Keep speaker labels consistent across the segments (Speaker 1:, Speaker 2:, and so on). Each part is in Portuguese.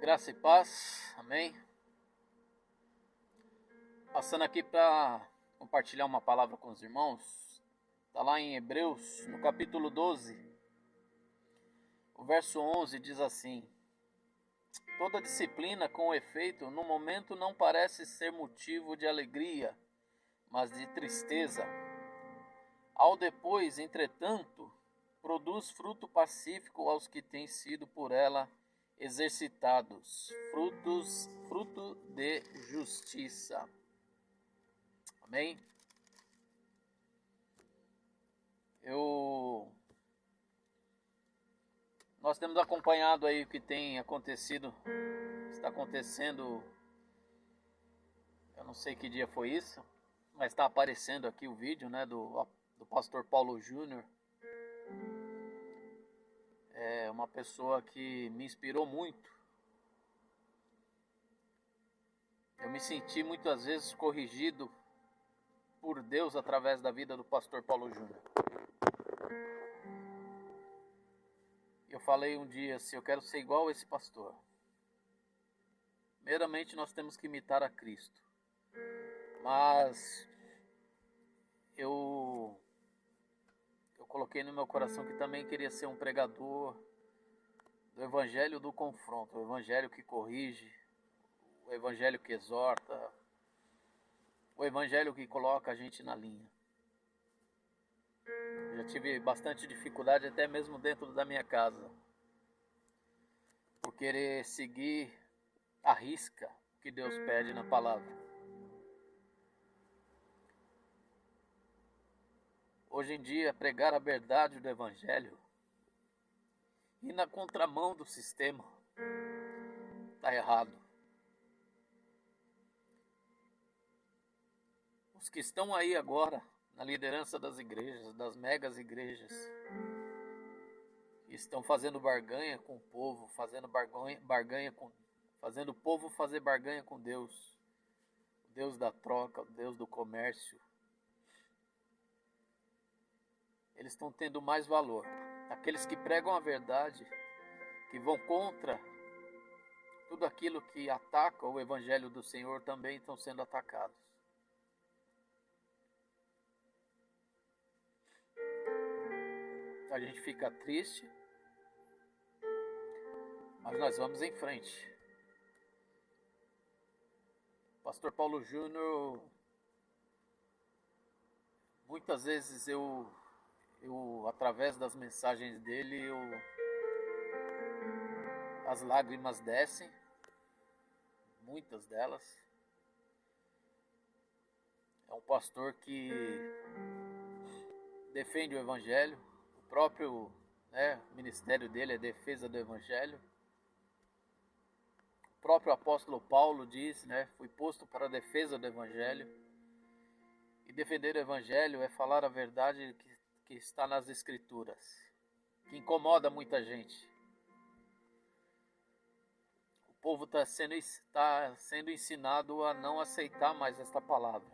Speaker 1: Graça e paz, amém. Passando aqui para compartilhar uma palavra com os irmãos, está lá em Hebreus, no capítulo 12, o verso 11 diz assim: toda disciplina com efeito no momento não parece ser motivo de alegria, mas de tristeza. Ao depois, entretanto, produz fruto pacífico aos que têm sido por ela exercitados, fruto de justiça. Amém? Nós temos acompanhado aí o que tem acontecido, está acontecendo, eu não sei que dia foi isso, mas está aparecendo aqui o vídeo, né, do pastor Paulo Júnior. É uma pessoa que me inspirou muito. Eu me senti muitas vezes corrigido por Deus através da vida do pastor Paulo Júnior. Eu falei um dia assim, eu quero ser igual a esse pastor. Primeiramente nós temos que imitar a Cristo. Mas eu coloquei no meu coração que também queria ser um pregador do evangelho do confronto, o evangelho que corrige, o evangelho que exorta, o evangelho que coloca a gente na linha. Eu já tive bastante dificuldade até mesmo dentro da minha casa, por querer seguir à risca o que Deus pede na palavra. Hoje em dia, pregar a verdade do evangelho e na contramão do sistema está errado. Os que estão aí agora na liderança das igrejas, das megas igrejas, estão fazendo barganha com o povo, fazendo o povo fazer barganha com Deus, o Deus da troca, o Deus do comércio. Eles estão tendo mais valor. Aqueles que pregam a verdade, que vão contra tudo aquilo que ataca o evangelho do Senhor, também estão sendo atacados. A gente fica triste, mas nós vamos em frente. Pastor Paulo Júnior, muitas vezes eu através das mensagens dele, as lágrimas descem, muitas delas. É um pastor que defende o evangelho, o próprio ministério dele é defesa do evangelho. O próprio apóstolo Paulo diz, fui posto para a defesa do evangelho. E defender o evangelho é falar a verdade que está nas escrituras, que incomoda muita gente. O povo está sendo ensinado a não aceitar mais esta palavra,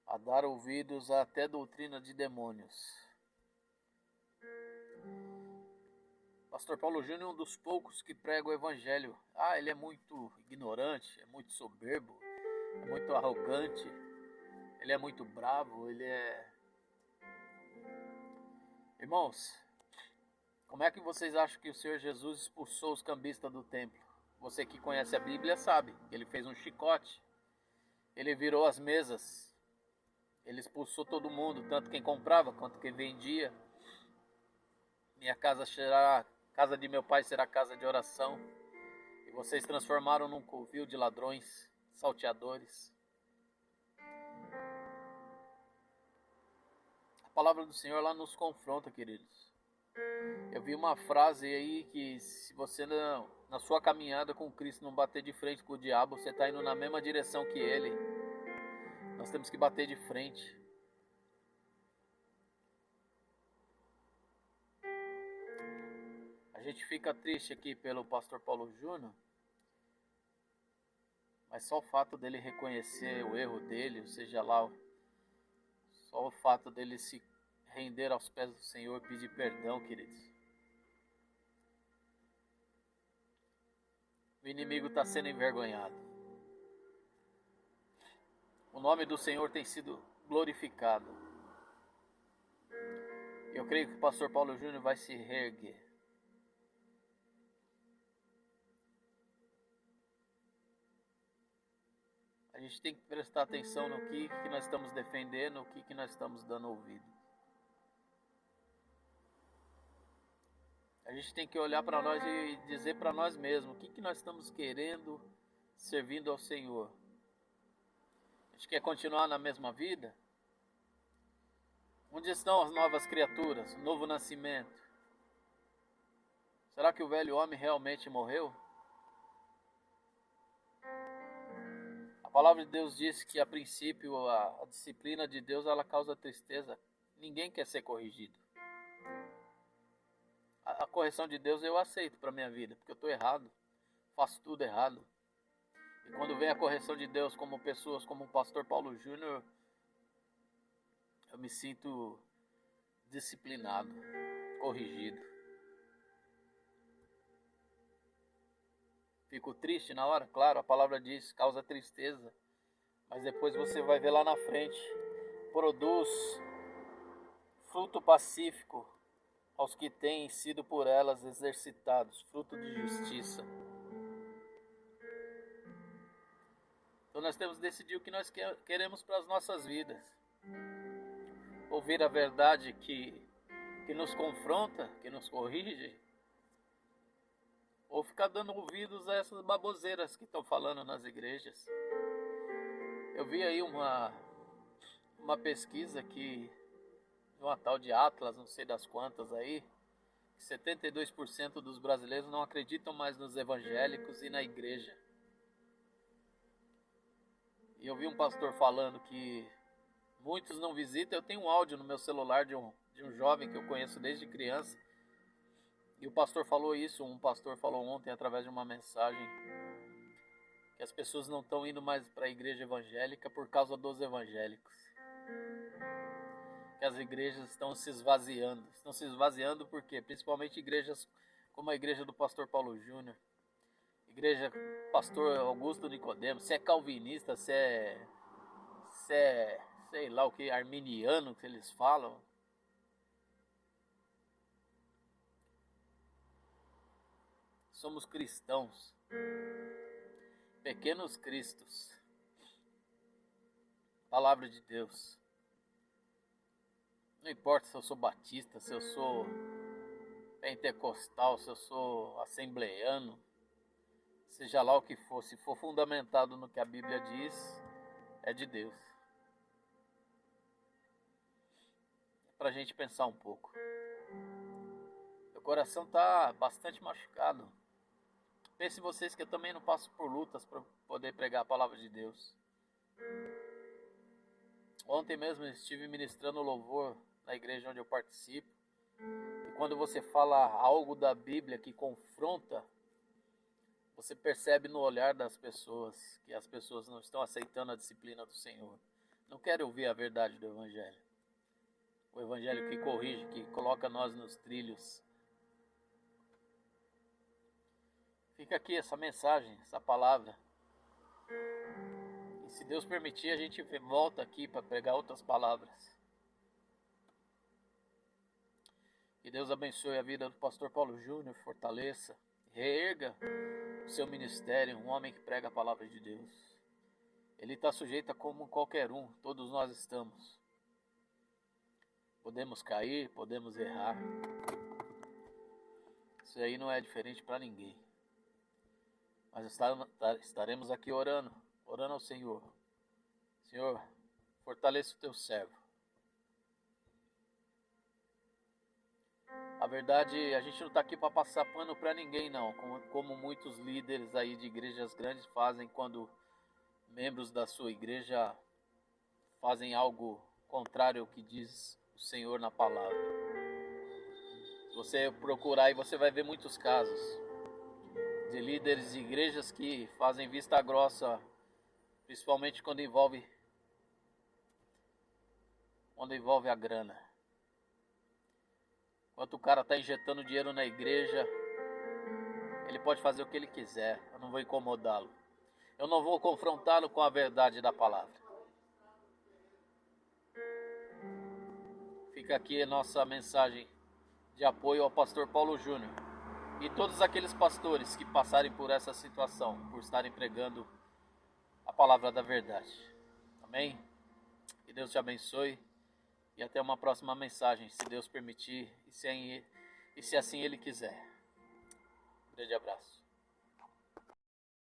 Speaker 1: a dar ouvidos a até doutrina de demônios. Pastor Paulo Júnior é um dos poucos que prega o evangelho. Ele é muito ignorante, é muito soberbo, é muito arrogante, ele é muito bravo, Irmãos, como é que vocês acham que o Senhor Jesus expulsou os cambistas do templo? Você que conhece a Bíblia sabe, ele fez um chicote, ele virou as mesas, ele expulsou todo mundo, tanto quem comprava quanto quem vendia. Minha casa casa de meu pai será casa de oração, e vocês transformaram num covil de ladrões, salteadores. A palavra do Senhor lá nos confronta, queridos. Eu vi uma frase aí que se você na sua caminhada com Cristo não bater de frente com o diabo, você está indo na mesma direção que ele. Nós temos que bater de frente. A gente fica triste aqui pelo pastor Paulo Júnior, mas só o fato dele reconhecer o erro dele, ou seja lá, só o fato dele se render aos pés do Senhor, pedir perdão, queridos. O inimigo está sendo envergonhado. O nome do Senhor tem sido glorificado. Eu creio que o pastor Paulo Júnior vai se reerguer. A gente tem que prestar atenção no que nós estamos defendendo, o que nós estamos dando ouvido. A gente tem que olhar para nós e dizer para nós mesmos o que nós estamos querendo, servindo ao Senhor. A gente quer continuar na mesma vida? Onde estão as novas criaturas, o novo nascimento? Será que o velho homem realmente morreu? A palavra de Deus diz que a princípio a disciplina de Deus ela causa tristeza. Ninguém quer ser corrigido. A correção de Deus eu aceito para minha vida, porque eu estou errado, faço tudo errado. E quando vem a correção de Deus como pessoas como o pastor Paulo Júnior, eu me sinto disciplinado, corrigido. Fico triste na hora, claro, a palavra diz, causa tristeza. Mas depois você vai ver lá na frente, produz fruto pacífico aos que têm sido por elas exercitados, fruto de justiça. Então nós temos que decidir o que nós queremos para as nossas vidas. Ouvir a verdade que nos confronta, que nos corrige, ou ficar dando ouvidos a essas baboseiras que estão falando nas igrejas. Eu vi aí uma pesquisa que uma tal de Atlas, não sei das quantas aí, que 72% dos brasileiros não acreditam mais nos evangélicos e na igreja. E eu vi um pastor falando que muitos não visitam. Eu tenho um áudio no meu celular de um jovem que eu conheço desde criança. E o pastor falou isso, um pastor falou ontem através de uma mensagem, que as pessoas não estão indo mais para a igreja evangélica por causa dos evangélicos. Que as igrejas estão se esvaziando. Estão se esvaziando porque, principalmente igrejas como a igreja do pastor Paulo Júnior, igreja pastor Augusto Nicodemo, se é calvinista, se é sei lá o que, arminiano que eles falam. Somos cristãos, pequenos cristos. Palavra de Deus. Não importa se eu sou batista, se eu sou pentecostal, se eu sou assembleiano, seja lá o que for, se for fundamentado no que a Bíblia diz, é de Deus. É pra gente pensar um pouco. Meu coração está bastante machucado. Pense vocês que eu também não passo por lutas para poder pregar a palavra de Deus. Ontem mesmo eu estive ministrando louvor na igreja onde eu participo. E quando você fala algo da Bíblia que confronta, você percebe no olhar das pessoas que as pessoas não estão aceitando a disciplina do Senhor. Não querem ouvir a verdade do Evangelho. O Evangelho que corrige, que coloca nós nos trilhos. Fica aqui essa mensagem, essa palavra. E se Deus permitir, a gente volta aqui para pregar outras palavras. Que Deus abençoe a vida do pastor Paulo Júnior, fortaleça, reerga o seu ministério, um homem que prega a palavra de Deus. Ele está sujeito a como qualquer um, todos nós estamos. Podemos cair, podemos errar. Isso aí não é diferente para ninguém. Mas estaremos aqui orando ao Senhor. Senhor, fortaleça o teu servo. A verdade, a gente não está aqui para passar pano para ninguém não, como muitos líderes aí de igrejas grandes fazem quando membros da sua igreja fazem algo contrário ao que diz o Senhor na palavra. Se você procurar aí, você vai ver muitos casos de líderes de igrejas que fazem vista grossa, principalmente quando envolve a grana. Enquanto o cara está injetando dinheiro na igreja, Ele pode fazer o que ele quiser, eu não vou incomodá-lo. Eu não vou confrontá-lo com a verdade da palavra. Fica aqui a nossa mensagem de apoio ao pastor Paulo Júnior e todos aqueles pastores que passarem por essa situação, por estarem pregando a palavra da verdade. Amém? Que Deus te abençoe e até uma próxima mensagem, se Deus permitir e se assim Ele quiser. Um grande abraço.